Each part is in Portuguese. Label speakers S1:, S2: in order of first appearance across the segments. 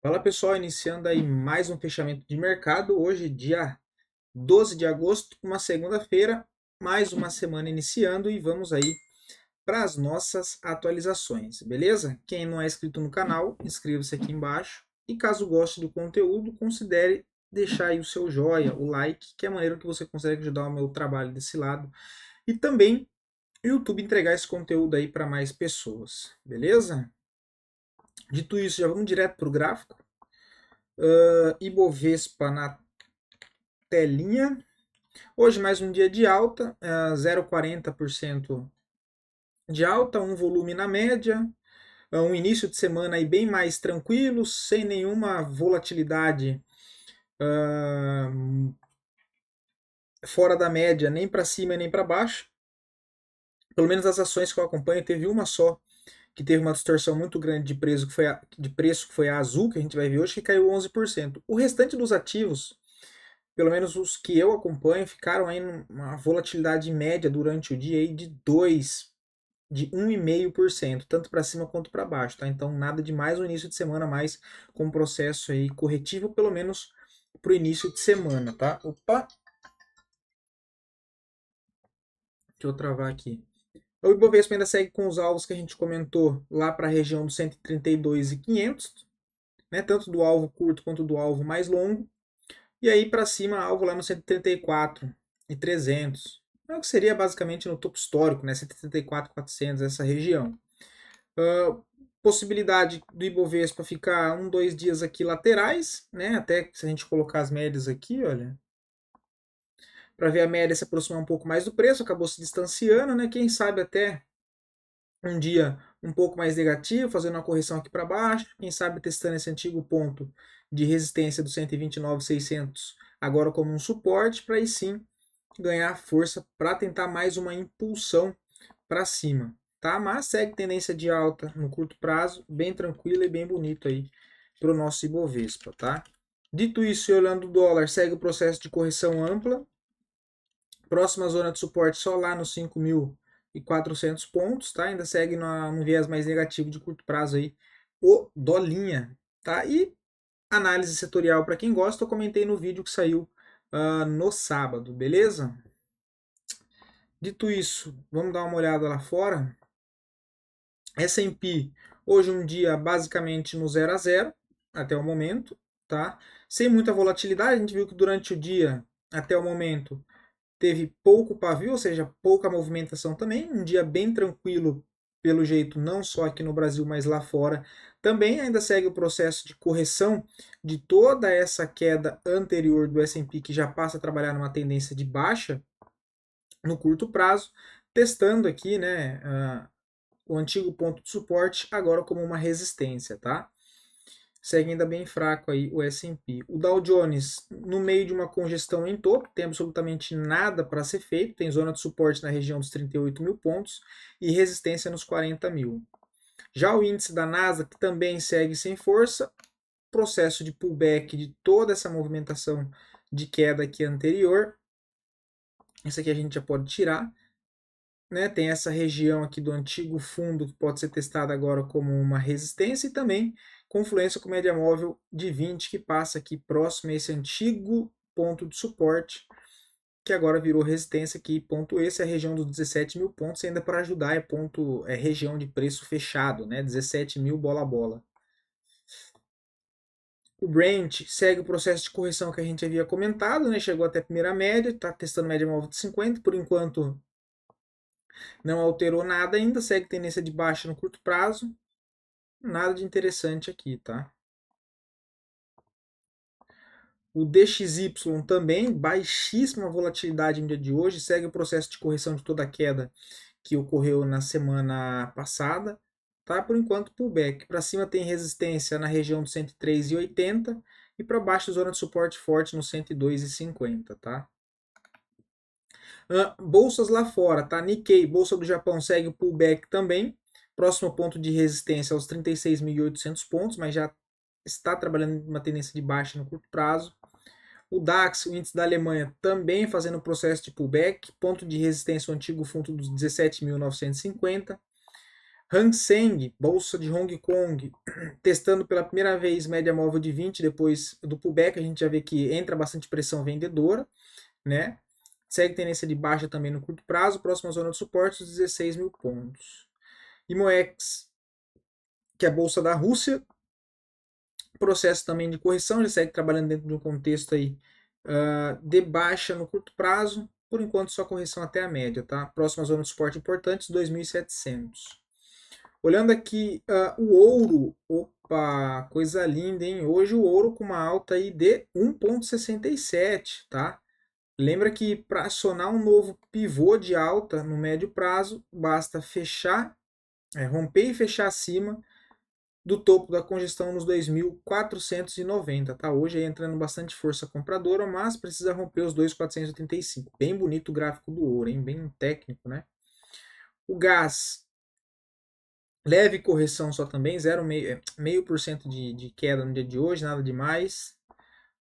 S1: Fala pessoal, iniciando aí mais um fechamento de mercado. Hoje, dia 12 de agosto, uma segunda-feira, mais uma semana iniciando e vamos aí para as nossas atualizações, beleza? Quem não é inscrito no canal, inscreva-se aqui embaixo e caso goste do conteúdo, considere deixar aí o seu joinha, o like, que é a maneira que você consegue ajudar o meu trabalho desse lado e também o YouTube entregar esse conteúdo aí para mais pessoas, beleza? Dito isso, já vamos direto para o gráfico. Ibovespa na telinha. Hoje mais um dia de alta, 0,40% de alta, um volume na média, um início de semana aí bem mais tranquilo, sem nenhuma volatilidade fora da média, nem para cima nem para baixo. Pelo menos as ações que eu acompanho, teve uma só que teve uma distorção muito grande de preço, que foi a Azul, que a gente vai ver hoje, que caiu 11%. O restante dos ativos, pelo menos os que eu acompanho, ficaram aí numa volatilidade média durante o dia aí de 1,5%, tanto para cima quanto para baixo, tá? Então nada demais no início de semana, mais com um processo aí corretivo, pelo menos para o início de semana, tá? Opa, deixa eu travar aqui. O Ibovespa ainda segue com os alvos que a gente comentou lá para a região dos 132.500, né? Tanto do alvo curto quanto do alvo mais longo. E aí para cima, alvo lá no 134.300. É o que seria basicamente no topo histórico, né? 134.400, essa região. Possibilidade do Ibovespa ficar um, dois dias aqui laterais, né? Até se a gente colocar as médias aqui, olha, para ver a média se aproximar um pouco mais do preço, acabou se distanciando, né? Quem sabe até um dia um pouco mais negativo, fazendo uma correção aqui para baixo, quem sabe testando esse antigo ponto de resistência do 129.600 agora como um suporte, para aí sim ganhar força para tentar mais uma impulsão para cima, tá? Mas segue tendência de alta no curto prazo, bem tranquila e bem bonito aí para o nosso Ibovespa, tá? Dito isso, e olhando o dólar, segue o processo de correção ampla, próxima zona de suporte só lá nos 5.400 pontos, tá? Ainda segue num viés mais negativo de curto prazo aí, o dolinha, tá? E análise setorial para quem gosta, eu comentei no vídeo que saiu no sábado, beleza? Dito isso, vamos dar uma olhada lá fora. S&P, hoje um dia basicamente no 0 a 0 até o momento, tá? Sem muita volatilidade, a gente viu que durante o dia, até o momento, teve pouco pavio, ou seja, pouca movimentação também, um dia bem tranquilo, pelo jeito, não só aqui no Brasil, mas lá fora. Também ainda segue o processo de correção de toda essa queda anterior do S&P, que já passa a trabalhar numa tendência de baixa no curto prazo, testando aqui, né, o antigo ponto de suporte agora como uma resistência, tá? Segue ainda bem fraco aí o S&P. O Dow Jones no meio de uma congestão em topo, tem absolutamente nada para ser feito, tem zona de suporte na região dos 38 mil pontos e resistência nos 40 mil. Já o índice da Nasdaq também segue sem força, processo de pullback de toda essa movimentação de queda aqui anterior. Isso aqui a gente já pode tirar. Né, tem essa região aqui do antigo fundo que pode ser testada agora como uma resistência e também confluência com média móvel de 20 que passa aqui próximo a esse antigo ponto de suporte que agora virou resistência aqui, ponto esse é a região dos 17 mil pontos, ainda para ajudar é região de preço fechado, né, 17 mil bola a bola. O Brent segue o processo de correção que a gente havia comentado, né, chegou até a primeira média, está testando média móvel de 50, por enquanto não alterou nada ainda, segue tendência de baixa no curto prazo. Nada de interessante aqui, tá? O DXY também, baixíssima volatilidade no dia de hoje, segue o processo de correção de toda a queda que ocorreu na semana passada. Tá? Por enquanto, pullback. Para cima tem resistência na região dos 103,80 e para baixo zona de suporte forte no 102,50, tá? Bolsas lá fora, tá? Nikkei, bolsa do Japão, segue o pullback também. Próximo ponto de resistência aos 36.800 pontos, mas já está trabalhando uma tendência de baixa no curto prazo. O DAX, o índice da Alemanha, também fazendo o processo de pullback. Ponto de resistência, o antigo fundo dos 17.950. Hang Seng, bolsa de Hong Kong, testando pela primeira vez média móvel de 20 depois do pullback, a gente já vê que entra bastante pressão vendedora, né? Segue tendência de baixa também no curto prazo, próxima zona de suporte, os 16 mil pontos. IMOEX, que é a bolsa da Rússia, processo também de correção, ele segue trabalhando dentro de um contexto aí de baixa no curto prazo, por enquanto só correção até a média, tá? Próxima zona de suporte importante, 2.700. Olhando aqui o ouro, opa, coisa linda, hein? Hoje o ouro com uma alta aí de 1,67, tá? Lembra que para acionar um novo pivô de alta no médio prazo, basta fechar, romper e fechar acima do topo da congestão nos 2.490, tá? Hoje aí entrando bastante força compradora, mas precisa romper os 2.485. Bem bonito o gráfico do ouro, hein? Bem técnico, né? O gás, leve correção só também, 0,5% de queda no dia de hoje, nada demais.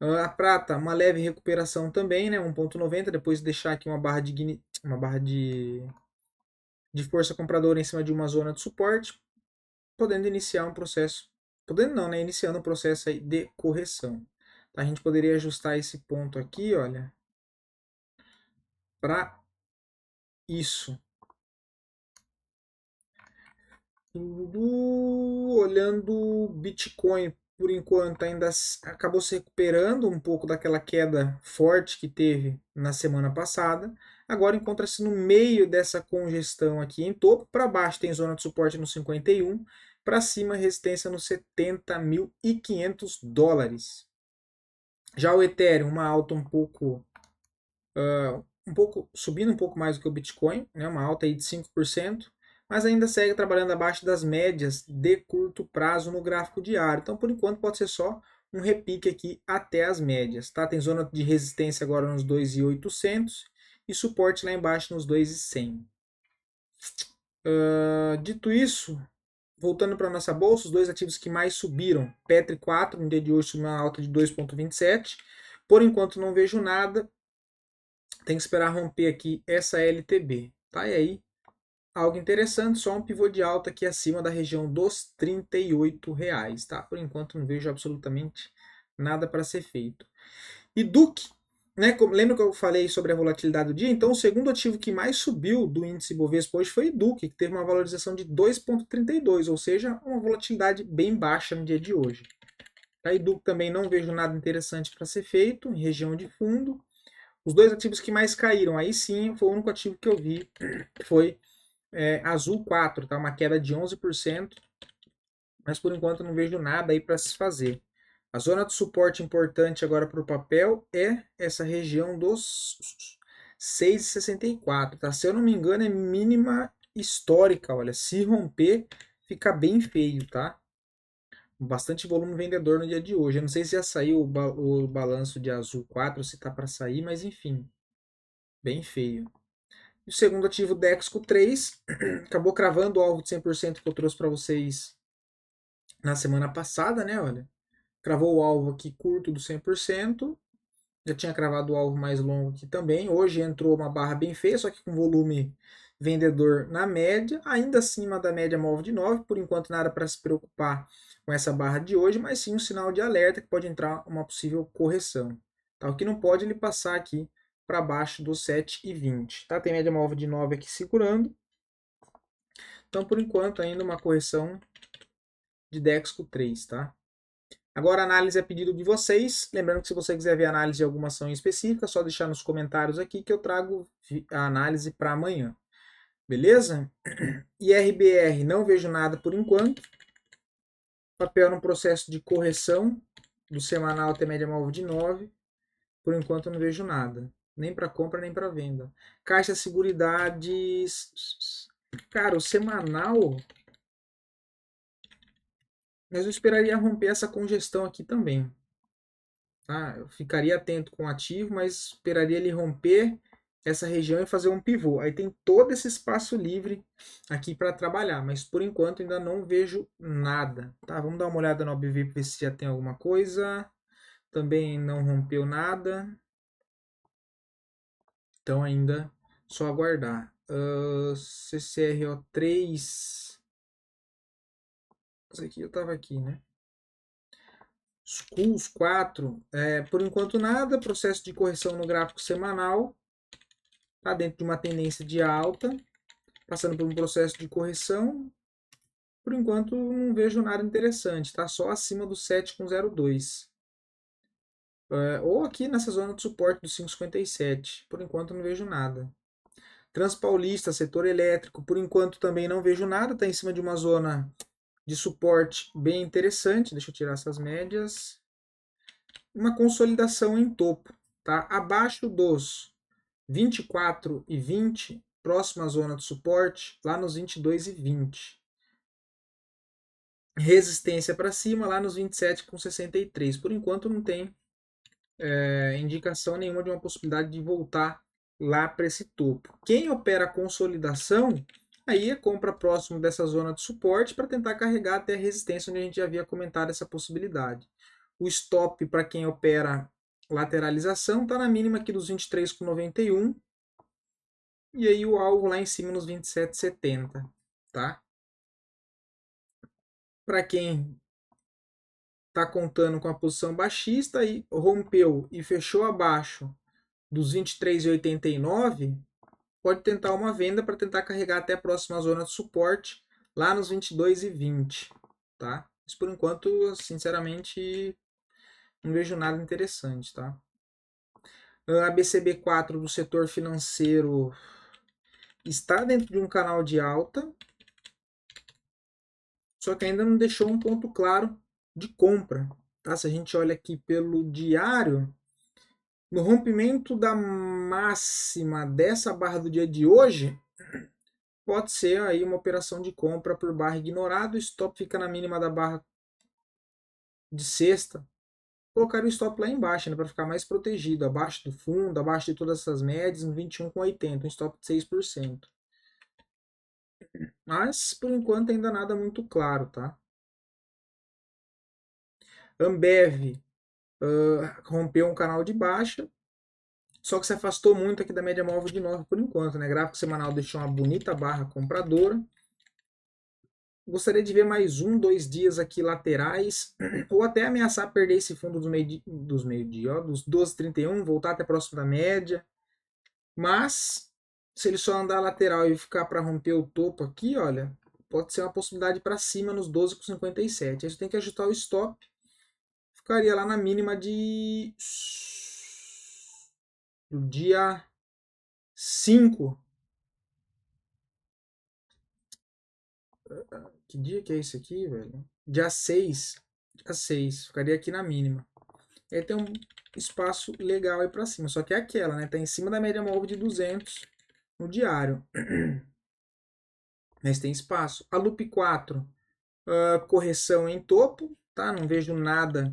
S1: A prata, uma leve recuperação também, né? 1,90, depois de deixar aqui uma barra de força compradora em cima de uma zona de suporte, podendo iniciar um processo, podendo não, né? Iniciando um processo aí de correção. Tá? A gente poderia ajustar esse ponto aqui, olha, para isso. Olhando o Bitcoin, por enquanto, ainda acabou se recuperando um pouco daquela queda forte que teve na semana passada. Agora encontra-se no meio dessa congestão aqui em topo. Para baixo tem zona de suporte no 51, para cima resistência nos 70.500 dólares. Já o Ethereum, uma alta um pouco subindo um pouco mais do que o Bitcoin, né, uma alta aí de 5%, mas ainda segue trabalhando abaixo das médias de curto prazo no gráfico diário. Então, por enquanto, pode ser só um repique aqui até as médias. Tá? Tem zona de resistência agora nos 2.800 e suporte lá embaixo nos 2.100. Dito isso, voltando para a nossa bolsa, os dois ativos que mais subiram, Petri 4, no dia de hoje, uma alta de 2,27. Por enquanto, não vejo nada. Tem que esperar romper aqui essa LTB, tá? E aí, algo interessante, só um pivô de alta aqui acima da região dos R$ 38, tá? Por enquanto não vejo absolutamente nada para ser feito. E Duke, né? Lembra que eu falei sobre a volatilidade do dia? Então, o segundo ativo que mais subiu do índice Bovespa hoje foi Duke, que teve uma valorização de 2,32, ou seja, uma volatilidade bem baixa no dia de hoje. A Duke também não vejo nada interessante para ser feito, em região de fundo. Os dois ativos que mais caíram, aí sim, foi o único ativo que eu vi, que foi Azul 4, tá? Uma queda de 11%, mas por enquanto não vejo nada aí para se fazer. A zona de suporte importante agora para o papel é essa região dos 6,64, tá? Se eu não me engano, é mínima histórica, olha, se romper, fica bem feio, tá? Bastante volume vendedor no dia de hoje. Eu não sei se já saiu o balanço de Azul 4, se tá para sair, mas enfim, bem feio. O segundo ativo, Dexco 3, acabou cravando o alvo de 100% que eu trouxe para vocês na semana passada, né? Olha, cravou o alvo aqui curto do 100%, já tinha cravado o alvo mais longo aqui também. Hoje entrou uma barra bem feia, só que com volume vendedor na média, ainda acima da média móvel de 9. Por enquanto, nada para se preocupar com essa barra de hoje, mas sim um sinal de alerta que pode entrar uma possível correção. Tá? O que não pode ele passar aqui para baixo dos 7,20. Tá? Tem média móvel de 9 aqui segurando. Então, por enquanto, ainda uma correção de Dexco 3, tá? Agora a análise é pedido de vocês. Lembrando que se você quiser ver a análise de alguma ação específica, é só deixar nos comentários aqui que eu trago a análise para amanhã. Beleza? E RBR, não vejo nada por enquanto. Papel no processo de correção do semanal até média móvel de 9. Por enquanto eu não vejo nada. Nem para compra, nem para venda. Caixa Seguridades. Cara, o semanal. Mas eu esperaria romper essa congestão aqui também. Tá? Eu ficaria atento com o ativo, mas esperaria ele romper essa região e fazer um pivô. Aí tem todo esse espaço livre aqui para trabalhar, mas por enquanto ainda não vejo nada. Tá? Vamos dar uma olhada no OBV para ver se já tem alguma coisa. Também não rompeu nada. Então ainda só aguardar. CCRO3. Esse aqui eu tava aqui, né? Schools 4, por enquanto nada, processo de correção no gráfico semanal, tá dentro de uma tendência de alta, passando por um processo de correção. Por enquanto não vejo nada interessante, tá só acima do 7,02. Ou aqui nessa zona de suporte do 5,57. Por enquanto não vejo nada. Transpaulista, setor elétrico, por enquanto também não vejo nada, está em cima de uma zona de suporte bem interessante. Deixa eu tirar essas médias. Uma consolidação em topo, tá? Abaixo dos 24,20, próxima zona de suporte, lá nos 22,20. Resistência para cima, lá nos 27,63. Por enquanto não tem indicação nenhuma de uma possibilidade de voltar lá para esse topo. Quem opera consolidação, aí compra próximo dessa zona de suporte para tentar carregar até a resistência, onde a gente já havia comentado essa possibilidade. O stop para quem opera lateralização está na mínima aqui dos 23,91 e aí o alvo lá em cima nos 27,70, tá? Para quem está contando com a posição baixista e rompeu e fechou abaixo dos 23,89, pode tentar uma venda para tentar carregar até a próxima zona de suporte, lá nos 22,20, tá? Mas por enquanto, sinceramente, não vejo nada interessante, tá? A BCB4 do setor financeiro está dentro de um canal de alta, só que ainda não deixou um ponto claro de compra, tá? Se a gente olha aqui pelo diário, no rompimento da máxima dessa barra do dia de hoje, pode ser aí uma operação de compra por barra ignorado, o stop fica na mínima da barra de sexta. Colocar o stop lá embaixo, né, para ficar mais protegido, abaixo do fundo, abaixo de todas essas médias, no 21,80, um stop de 6%. Mas, por enquanto, ainda nada muito claro, tá? Ambev rompeu um canal de baixa, só que se afastou muito aqui da média móvel de 9 por enquanto, né? Gráfico semanal deixou uma bonita barra compradora. Gostaria de ver mais 2 dias aqui laterais, ou até ameaçar perder esse fundo dos meio-dia, dos 12,31, voltar até próximo da média. Mas, se ele só andar lateral e ficar para romper o topo aqui, olha, pode ser uma possibilidade para cima nos 12,57. Aí você tem que ajustar o stop. Ficaria lá na mínima do dia 5. Que dia que é esse aqui, velho? Dia 6. Dia 6. Ficaria aqui na mínima. Aí tem um espaço legal aí para cima. Só que é aquela, né? Tá em cima da média móvel de 200 no diário. Mas tem espaço. A Loop 4, correção em topo, tá? Não vejo nada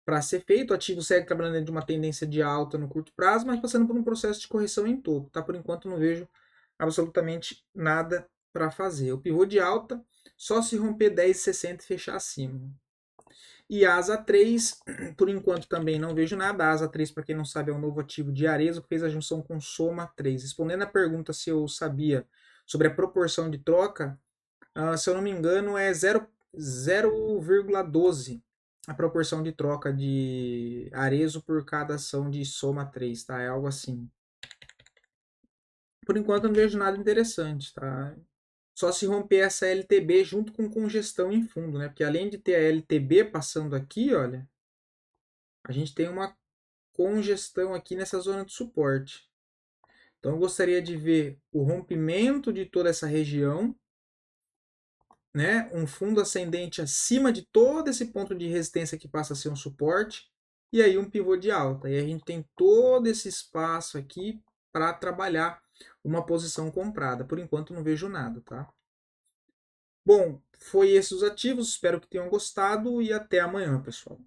S1: para ser feito. O ativo segue trabalhando dentro de uma tendência de alta no curto prazo, mas passando por um processo de correção em topo, tá? Por enquanto não vejo absolutamente nada para fazer. O pivô de alta só se romper 10,60 e fechar acima. E a ASA 3, por enquanto também não vejo nada. A ASA 3, para quem não sabe, é um novo ativo de Arezzo que fez a junção com Soma 3. Respondendo a pergunta se eu sabia sobre a proporção de troca, se eu não me engano, é 0,12 a proporção de troca de Arezzo por cada ação de Soma 3, tá? É algo assim. Por enquanto não vejo nada interessante, tá? Só se romper essa LTB junto com congestão em fundo, né? Porque além de ter a LTB passando aqui, olha, a gente tem uma congestão aqui nessa zona de suporte. Então eu gostaria de ver o rompimento de toda essa região, né? Um fundo ascendente acima de todo esse ponto de resistência que passa a ser um suporte, e aí um pivô de alta. E a gente tem todo esse espaço aqui para trabalhar uma posição comprada. Por enquanto não vejo nada, tá? Bom, foi esses os ativos, espero que tenham gostado e até amanhã, pessoal.